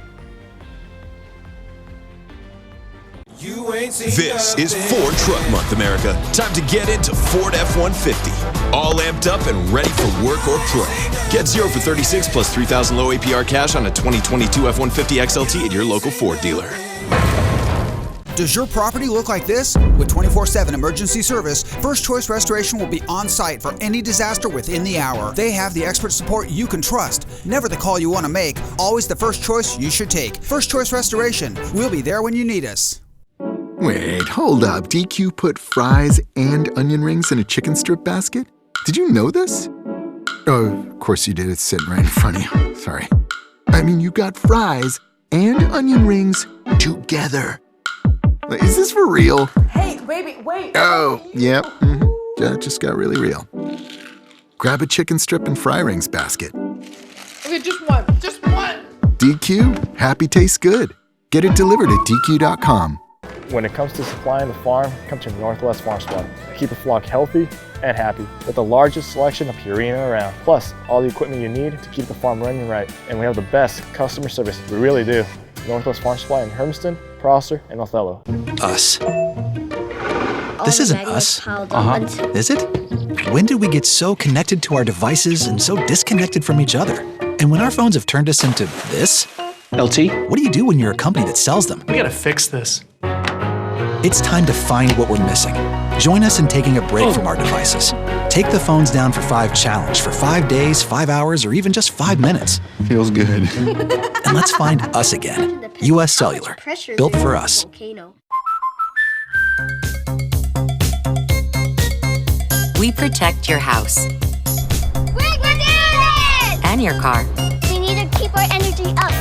This is Ford Truck Month, America. Time to get into Ford F-150. All amped up and ready for work or play. Get 0 for 36 plus 3,000 low APR cash on a 2022 F-150 XLT at your local Ford dealer. Does your property look like this? With 24/7 emergency service, First Choice Restoration will be on site for any disaster within the hour. They have the expert support you can trust. Never the call you want to make, always the first choice you should take. First Choice Restoration. We'll be there when you need us. Wait, hold up. DQ put fries and onion rings in a chicken strip basket? Did you know this? Oh, of course you did. It's sitting right in front of you. Sorry. I mean, you got fries and onion rings together. Is this for real? Hey, baby, wait. Oh, yeah. That just got really real. Grab a chicken strip and fry rings basket. Okay, just one. Just one. DQ, happy tastes good. Get it delivered at DQ.com. When it comes to supplying the farm, come to Northwest Farm Supply. Keep the flock healthy and happy with the largest selection of Purina around. Plus, all the equipment you need to keep the farm running right. And we have the best customer service. We really do. Northwest Farm Supply in Hermiston, Prosser, and Othello. Us. This isn't us. Is it? When did we get so connected to our devices and so disconnected from each other? And when our phones have turned us into this? LT, what do you do when you're a company that sells them? We gotta fix this. It's time to find what we're missing. Join us in taking a break from our devices. Take the phones down for 5 challenge for 5 days, 5 hours, or even just 5 minutes. Feels good. And let's find us again. US Cellular, built for us. We protect your house We're gonna do it! and your car. We need to keep our energy up.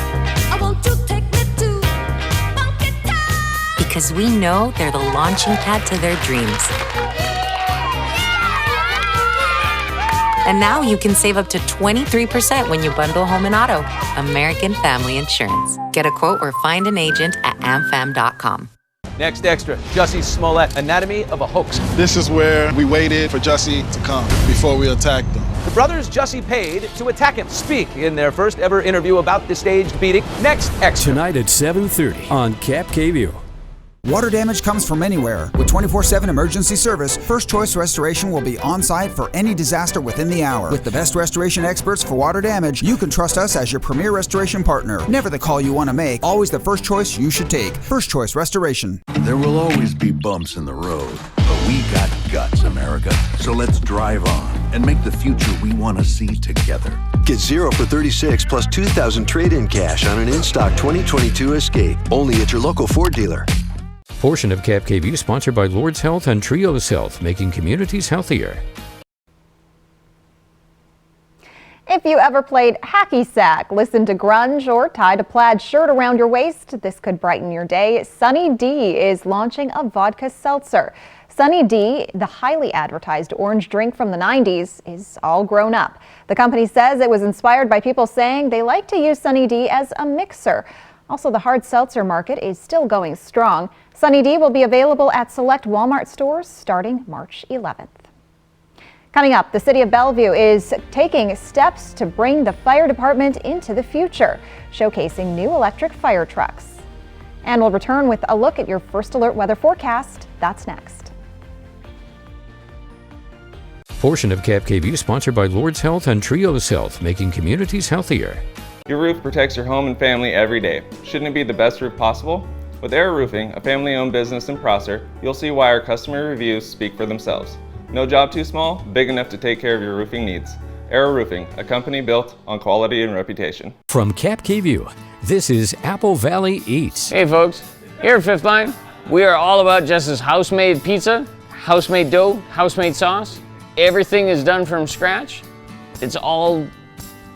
I want to take me to Funky Town. Because we know they're the launching pad to their dreams. And now you can save up to 23% when you bundle home and auto. American Family Insurance. Get a quote or find an agent at amfam.com. Next extra, Jussie Smollett, Anatomy of a Hoax. This is where we waited for Jussie to come before we attacked him. The brothers Jussie paid to attack him speak in their first ever interview about the staged beating. Next extra. Tonight at 7:30 on Cap KView. Water damage comes from anywhere. With 24/7 emergency service, First Choice Restoration will be on site for any disaster within the hour. With the best restoration experts for water damage, you can trust us as your premier restoration partner. Never the call you want to make, always the first choice you should take. First Choice Restoration. There will always be bumps in the road, but we got guts, America. So let's drive on and make the future we want to see together. Get 0 for 36 plus $2,000 trade-in cash on an in-stock 2022 Escape. Only at your local Ford dealer. Portion of Cap KView sponsored by Lord's Health and Trios Health, making communities healthier. If you ever played hacky sack, listened to grunge, or tied a plaid shirt around your waist, this could brighten your day. Sunny D is launching a vodka seltzer. Sunny D, the highly advertised orange drink from the 90s, is all grown up. The company says it was inspired by people saying they like to use Sunny D as a mixer. Also, the hard seltzer market is still going strong. Sunny D will be available at select Walmart stores starting March 11th. Coming up, the city of Bellevue is taking steps to bring the fire department into the future, showcasing new electric fire trucks. And we'll return with a look at your First Alert weather forecast. That's next. Portion of Cap KView sponsored by Lord's Health and Trios Health, making communities healthier. Your roof protects your home and family every day. Shouldn't it be the best roof possible? With Air Roofing, a family-owned business in Prosser, you'll see why our customer reviews speak for themselves. No job too small, big enough to take care of your roofing needs. Air Roofing, a company built on quality and reputation. From Cap KView, this is Apple Valley Eats. Hey folks, here at Fifth Line, we are all about Jess's house-made pizza, house-made dough, house-made sauce. Everything is done from scratch. It's all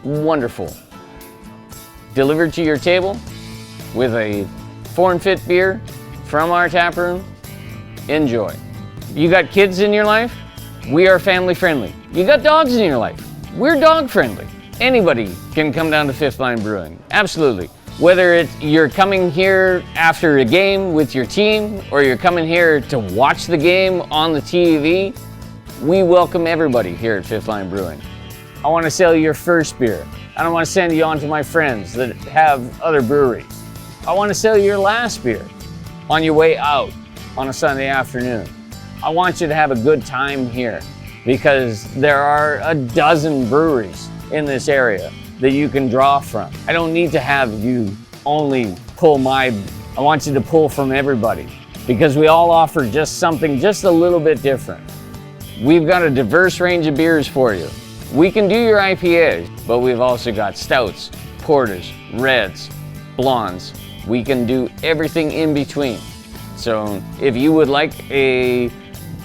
wonderful. Delivered to your table with a foreign fit beer from our tap room. Enjoy. You got kids in your life? We are family friendly. You got dogs in your life? We're dog friendly. Anybody can come down to Fifth Line Brewing. Absolutely. Whether you're coming here after a game with your team or you're coming here to watch the game on the TV, we welcome everybody here at Fifth Line Brewing. I want to sell your first beer. I don't want to send you on to my friends that have other breweries. I want to sell your last beer on your way out on a Sunday afternoon. I want you to have a good time here because there are a dozen breweries in this area that you can draw from. I don't need to have you only pull I want you to pull from everybody because we all offer just something just a little bit different. We've got a diverse range of beers for you. We can do your IPAs, but we've also got stouts, porters, reds, blondes. We can do everything in between. So if you would like a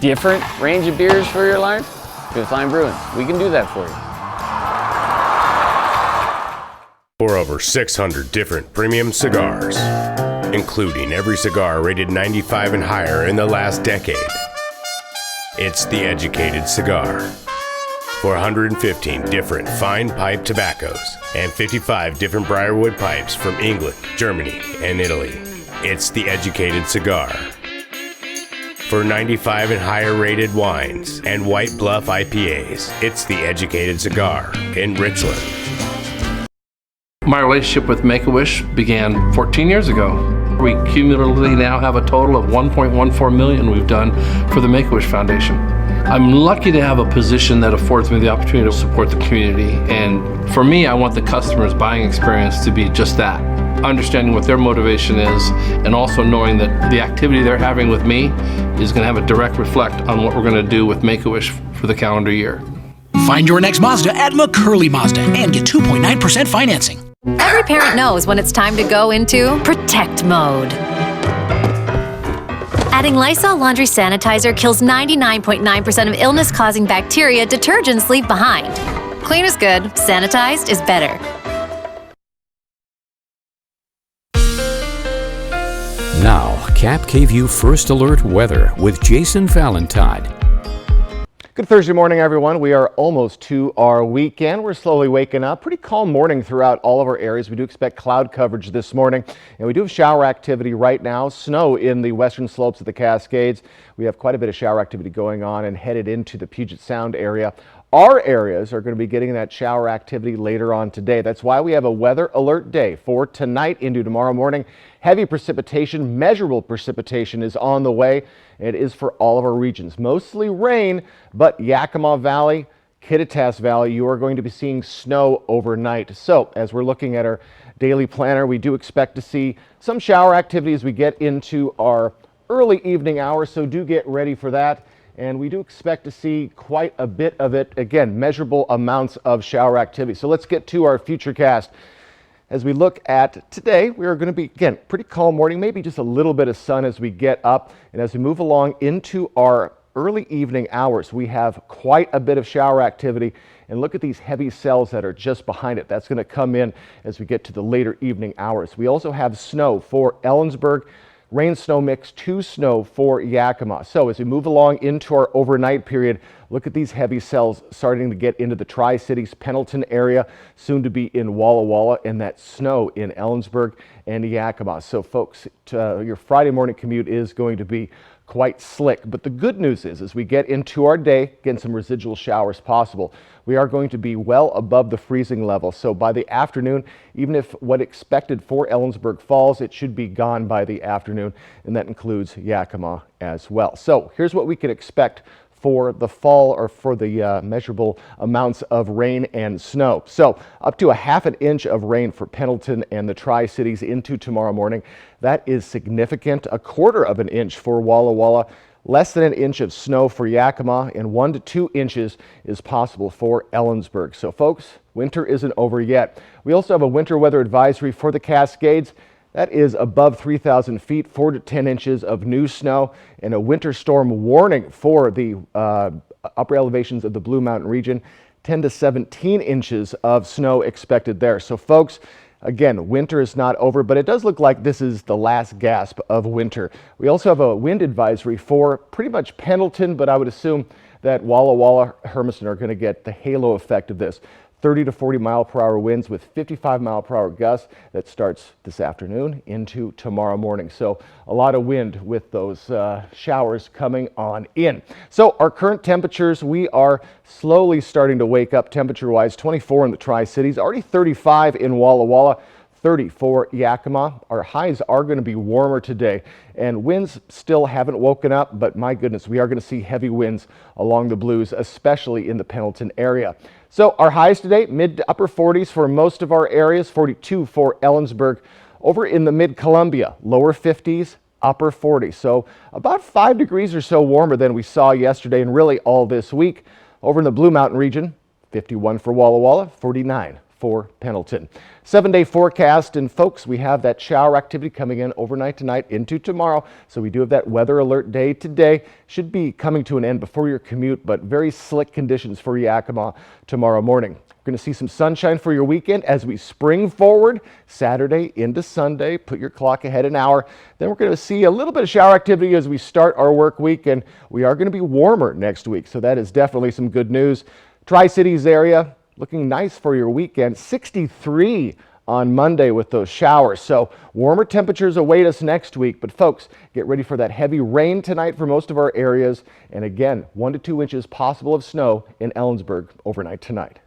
different range of beers for your life, Fifth Line Brewing, we can do that for you. For over 600 different premium cigars, including every cigar rated 95 and higher in the last decade. It's The Educated Cigar. For 115 different fine pipe tobaccos and 55 different Briarwood pipes from England, Germany, and Italy. It's The Educated Cigar. For 95 and higher rated wines and White Bluff IPAs, it's The Educated Cigar in Richland. My relationship with Make-A-Wish began 14 years ago. We cumulatively now have a total of $1.14 million we've done for the Make-A-Wish Foundation. I'm lucky to have a position that affords me the opportunity to support the community. And for me, I want the customer's buying experience to be just that. Understanding what their motivation is and also knowing that the activity they're having with me is going to have a direct reflect on what we're going to do with Make-A-Wish for the calendar year. Find your next Mazda at McCurley Mazda and get 2.9% financing. Every parent knows when it's time to go into protect mode. Adding Lysol laundry sanitizer kills 99.9% of illness-causing bacteria detergents leave behind. Clean is good, sanitized is better. Now, Cap KView First Alert weather with Jason Valentine. Good Thursday morning, everyone. We are almost to our weekend. We're slowly waking up. Pretty calm morning throughout all of our areas. We do expect cloud coverage this morning, and we do have shower activity right now. Snow in the western slopes of the Cascades. We have quite a bit of shower activity going on and headed into the Puget Sound area. Our areas are going to be getting that shower activity later on today. That's why we have a weather alert day for tonight into tomorrow morning. Heavy precipitation, measurable precipitation is on the way. It is for all of our regions. Mostly rain, but Yakima Valley, Kittitas Valley, you are going to be seeing snow overnight. So as we're looking at our daily planner, we do expect to see some shower activity as we get into our early evening hours. So do get ready for that. And we do expect to see quite a bit of it. Again, measurable amounts of shower activity. So let's get to our futurecast. As we look at today, we are going to be, again, pretty calm morning, maybe just a little bit of sun as we get up. And as we move along into our early evening hours, we have quite a bit of shower activity. And look at these heavy cells that are just behind it. That's going to come in as we get to the later evening hours. We also have snow for Ellensburg. Rain snow mix to snow for Yakima. So as we move along into our overnight period, look at these heavy cells starting to get into the Tri-Cities, Pendleton area, soon to be in Walla Walla, and that snow in Ellensburg and Yakima. So folks, your Friday morning commute is going to be quite slick. But the good news is, as we get into our day, again, some residual showers possible. We are going to be well above the freezing level. So by the afternoon, even if what expected for Ellensburg falls, it should be gone by the afternoon, and that includes Yakima as well. So here's what we can expect for the fall, or for the measurable amounts of rain and snow. So up to a ½ an inch of rain for Pendleton and the Tri-Cities into tomorrow morning. That is significant. A ½ of an inch for Walla Walla. Less than an inch of snow for Yakima, and 1 to 2 inches is possible for Ellensburg. So folks, winter isn't over yet. We also have a winter weather advisory for the Cascades. That is above 3,000 feet, 4 to 10 inches of new snow, and a winter storm warning for the upper elevations of the Blue Mountain region, 10 to 17 inches of snow expected there. So folks, again, winter is not over, but it does look like this is the last gasp of winter. We also have a wind advisory for pretty much Pendleton, but I would assume that Walla Walla, Hermiston are going to get the halo effect of this. 30 to 40 mile per hour winds with 55 mile per hour gusts. That starts this afternoon into tomorrow morning. So a lot of wind with those showers coming on in. So our current temperatures, we are slowly starting to wake up temperature wise. 24 in the Tri-Cities, already 35 in Walla Walla. 30 for Yakima. Our highs are going to be warmer today, and winds still haven't woken up, but my goodness, we are going to see heavy winds along the Blues, especially in the Pendleton area. So our highs today, mid to upper 40s for most of our areas, 42 for Ellensburg. Over in the mid-Columbia, lower 50s, upper 40s. So about 5 degrees or so warmer than we saw yesterday and really all this week. Over in the Blue Mountain region, 51 for Walla Walla, 49 for Pendleton. 7-day forecast, and folks, we have that shower activity coming in overnight tonight into tomorrow. So we do have that weather alert day today. Should be coming to an end before your commute, but very slick conditions for Yakima tomorrow morning. We're going to see some sunshine for your weekend as we spring forward Saturday into Sunday. Put your clock ahead an hour. Then we're going to see a little bit of shower activity as we start our work week, and we are going to be warmer next week. So that is definitely some good news. Tri-Cities area, looking nice for your weekend. 63 on Monday with those showers. So warmer temperatures await us next week. But folks, get ready for that heavy rain tonight for most of our areas. And again, 1 to 2 inches possible of snow in Ellensburg overnight tonight.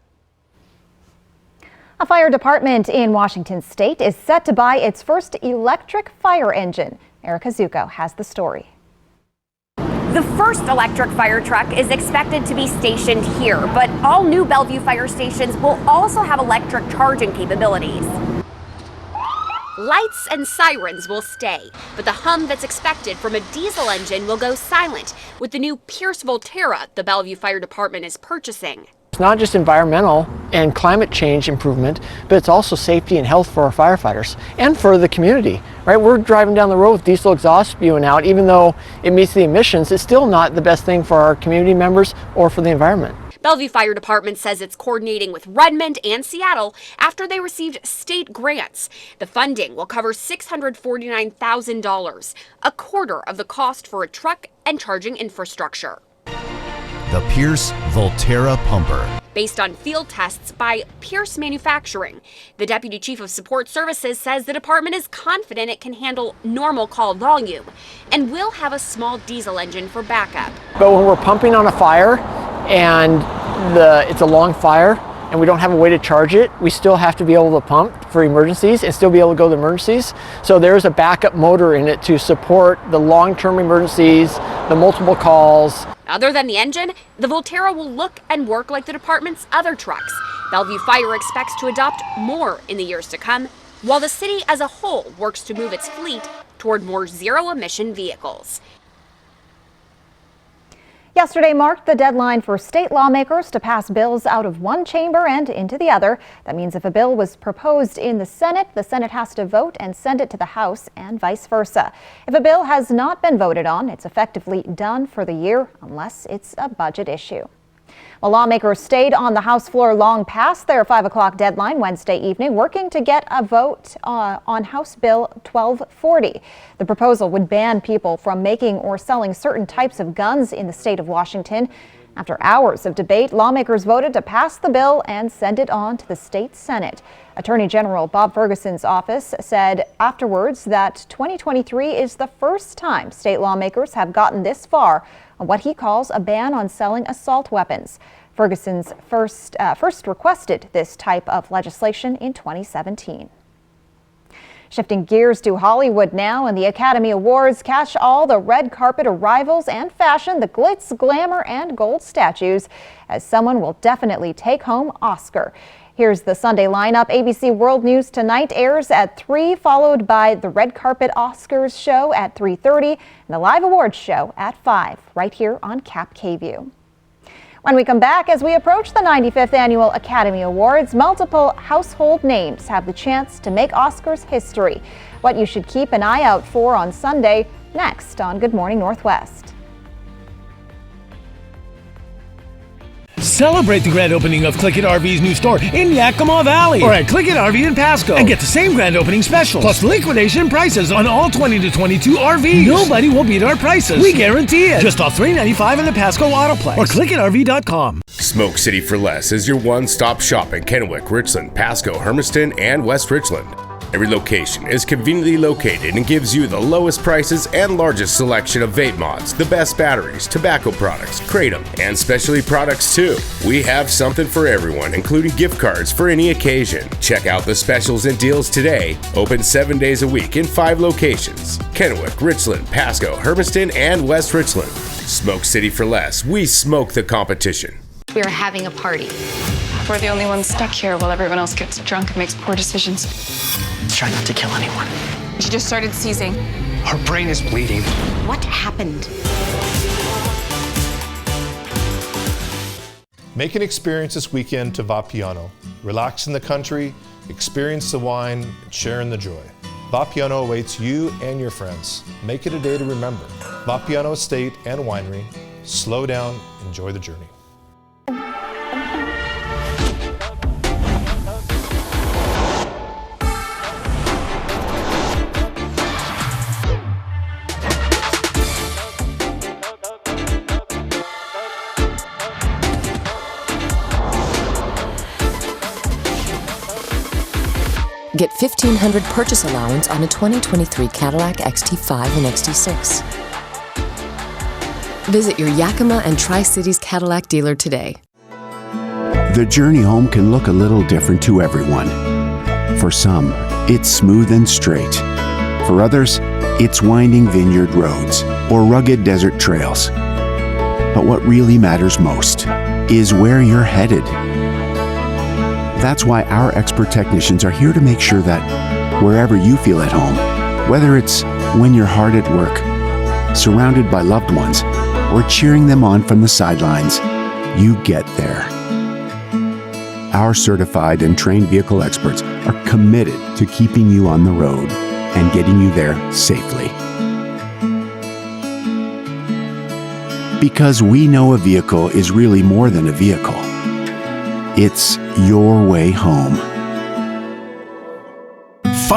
A fire department in Washington state is set to buy its first electric fire engine. Erica Zucco has the story. The first electric fire truck is expected to be stationed here, but all new Bellevue fire stations will also have electric charging capabilities. Lights and sirens will stay, but the hum that's expected from a diesel engine will go silent with the new Pierce Volterra the Bellevue Fire Department is purchasing. It's not just environmental and climate change improvement, but it's also safety and health for our firefighters and for the community, right? We're driving down the road with diesel exhaust spewing out. Even though it meets the emissions, it's still not the best thing for our community members or for the environment. Bellevue Fire Department says it's coordinating with Redmond and Seattle after they received state grants. The funding will cover $649,000, a quarter of the cost for a truck and charging infrastructure. the Pierce Volterra pumper. Based on field tests by Pierce Manufacturing, the Deputy Chief of Support Services says the department is confident it can handle normal call volume and will have a small diesel engine for backup. But when we're pumping on a fire and it's a long fire and we don't have a way to charge it, we still have to be able to pump for emergencies and still be able to go to emergencies. So there's a backup motor in it to support the long-term emergencies, the multiple calls. Other than the engine, the Volterra will look and work like the department's other trucks. Bellevue Fire expects to adopt more in the years to come, while the city as a whole works to move its fleet toward more zero-emission vehicles. Yesterday marked the deadline for state lawmakers to pass bills out of one chamber and into the other. That means if a bill was proposed in the Senate has to vote and send it to the House and vice versa. If a bill has not been voted on, it's effectively done for the year unless it's a budget issue. Well, lawmakers stayed on the House floor long past their 5 o'clock deadline Wednesday evening, working to get a vote on House Bill 1240. The proposal would ban people from making or selling certain types of guns in the state of Washington. After hours of debate, lawmakers voted to pass the bill and send it on to the state Senate. Attorney General Bob Ferguson's office said afterwards that 2023 is the first time state lawmakers have gotten this far on what he calls a ban on selling assault weapons. Ferguson's first requested this type of legislation in 2017. Shifting gears to Hollywood now, and the Academy Awards catch all the red carpet arrivals and fashion, the glitz, glamour, and gold statues, as someone will definitely take home Oscar. Here's the Sunday lineup. ABC World News Tonight airs at 3, followed by the Red Carpet Oscars show at 3:30 and the Live Awards show at 5, right here on Cap KVUE. When we come back, as we approach the 95th Annual Academy Awards, multiple household names have the chance to make Oscars history. What you should keep an eye out for on Sunday, next on Good Morning Northwest. Celebrate the grand opening of Click It RV's new store in Yakima Valley or at Click It RV in Pasco and get the same grand opening specials plus liquidation prices on all 20 to 22 RVs. Nobody will beat our prices. We guarantee it. Just off $395 in the Pasco Autoplex or clickitrv.com. Smoke City for Less is your one-stop shop in Kennewick, Richland, Pasco, Hermiston, and West Richland. Every location is conveniently located and gives you the lowest prices and largest selection of vape mods, the best batteries, tobacco products, Kratom, and specialty products too. We have something for everyone, including gift cards for any occasion. Check out the specials and deals today. Open 7 days a week in 5 locations: Kennewick, Richland, Pasco, Hermiston, and West Richland. Smoke City for Less. We smoke the competition. We are having a party. We're the only ones stuck here while everyone else gets drunk and makes poor decisions. Let's try not to kill anyone. She just started seizing. Her brain is bleeding. What happened? Make an experience this weekend to Vapiano. Relax in the country, experience the wine, and share in the joy. Vapiano awaits you and your friends. Make it a day to remember. Vapiano Estate and Winery. Slow down, enjoy the journey. Get $1,500 purchase allowance on a 2023 Cadillac XT5 and XT6. Visit your Yakima and Tri-Cities Cadillac dealer today. The journey home can look a little different to everyone. For some, it's smooth and straight. For others, it's winding vineyard roads or rugged desert trails. But what really matters most is where you're headed. That's why our expert technicians are here to make sure that wherever you feel at home, whether it's when you're hard at work, surrounded by loved ones, or cheering them on from the sidelines, you get there. Our certified and trained vehicle experts are committed to keeping you on the road and getting you there safely. Because we know a vehicle is really more than a vehicle. It's your way home.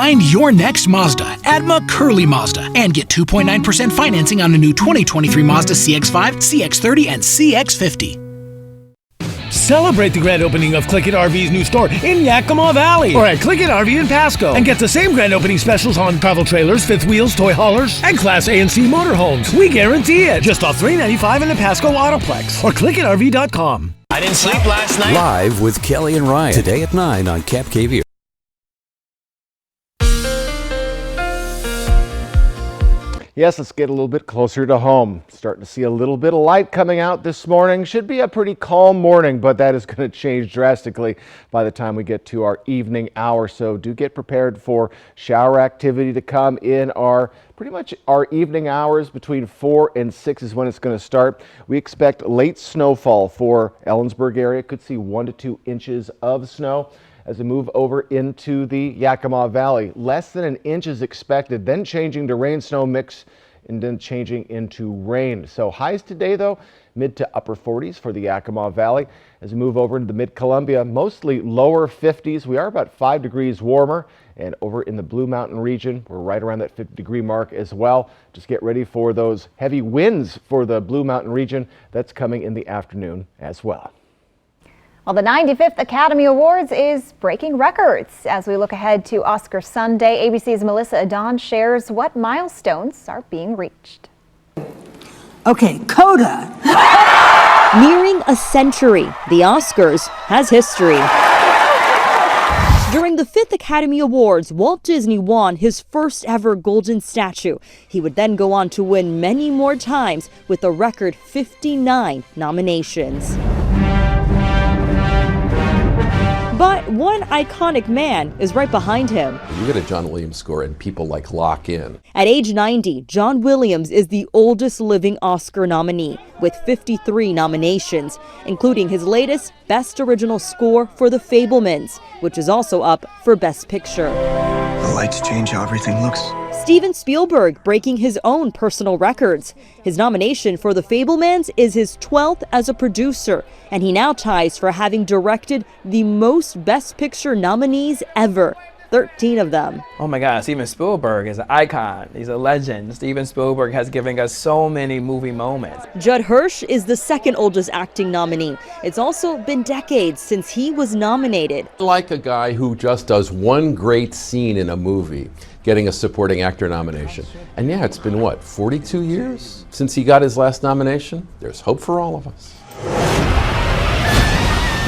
Find your next Mazda at McCurley Mazda and get 2.9% financing on a new 2023 Mazda CX-5, CX-30, and CX-50. Celebrate the grand opening of Click It RV's new store in Yakima Valley or at Click It RV in Pasco and get the same grand opening specials on travel trailers, fifth wheels, toy haulers, and Class A and C motorhomes. We guarantee it. Just off $395 in the Pasco Autoplex or ClickItRV.com. I didn't sleep last night. Live with Kelly and Ryan today at 9 on Cap KV. Yes, let's get a little bit closer to home. Starting to see a little bit of light coming out this morning. Should be a pretty calm morning, but that is going to change drastically by the time we get to our evening hour. So do get prepared for shower activity to come in pretty much our evening hours. Between 4 and 6 is when it's going to start. We expect late snowfall for Ellensburg area. Could see 1 to 2 inches of snow. As we move over into the Yakima Valley, less than 1 inch is expected, then changing to rain-snow mix and then changing into rain. So highs today, though, mid to upper 40s for the Yakima Valley. As we move over into the Mid-Columbia, mostly lower 50s. We are about 5 degrees warmer. And over in the Blue Mountain region, we're right around that 50-degree mark as well. Just get ready for those heavy winds for the Blue Mountain region. That's coming in the afternoon as well. Well, the 95th Academy Awards is breaking records. As we look ahead to Oscar Sunday, ABC's Melissa Adon shares what milestones are being reached. Okay, CODA. Nearing a century, the Oscars has history. During the 5th Academy Awards, Walt Disney won his first ever golden statue. He would then go on to win many more times with a record 59 nominations. But one iconic man is right behind him. You get a John Williams score and people lock in. At age 90, John Williams is the oldest living Oscar nominee with 53 nominations, including his latest Best Original Score for The Fabelmans, which is also up for Best Picture. The lights change how everything looks. Steven Spielberg breaking his own personal records. His nomination for The Fabelmans is his 12th as a producer, and he now ties for having directed the most Best Picture nominees ever. 13 of them. Oh my God, Steven Spielberg is an icon. He's a legend. Steven Spielberg has given us so many movie moments. Judd Hirsch is the second oldest acting nominee. It's also been decades since he was nominated. Like a guy who just does one great scene in a movie, getting a supporting actor nomination. And yeah, it's been what, 42 years since he got his last nomination? There's hope for all of us.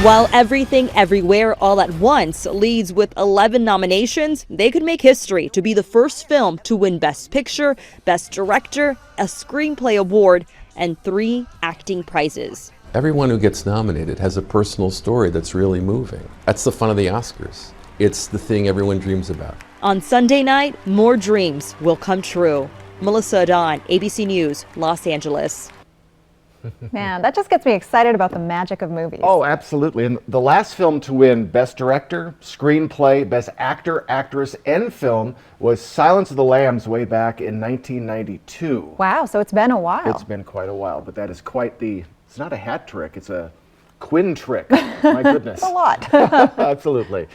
While Everything Everywhere All at Once leads with 11 nominations, they could make history to be the first film to win Best Picture, Best Director, a Screenplay Award, and 3 acting prizes. Everyone who gets nominated has a personal story that's really moving. That's the fun of the Oscars. It's the thing everyone dreams about. On Sunday night, more dreams will come true. Melissa Adon, ABC News, Los Angeles. Man, that just gets me excited about the magic of movies. Oh, absolutely. And the last film to win Best Director, Screenplay, Best Actor, Actress, and Film was Silence of the Lambs way back in 1992. Wow, so it's been a while. It's been quite a while, but that is quite it's not a hat trick, it's a Quinn trick. My goodness. It's a lot. Absolutely.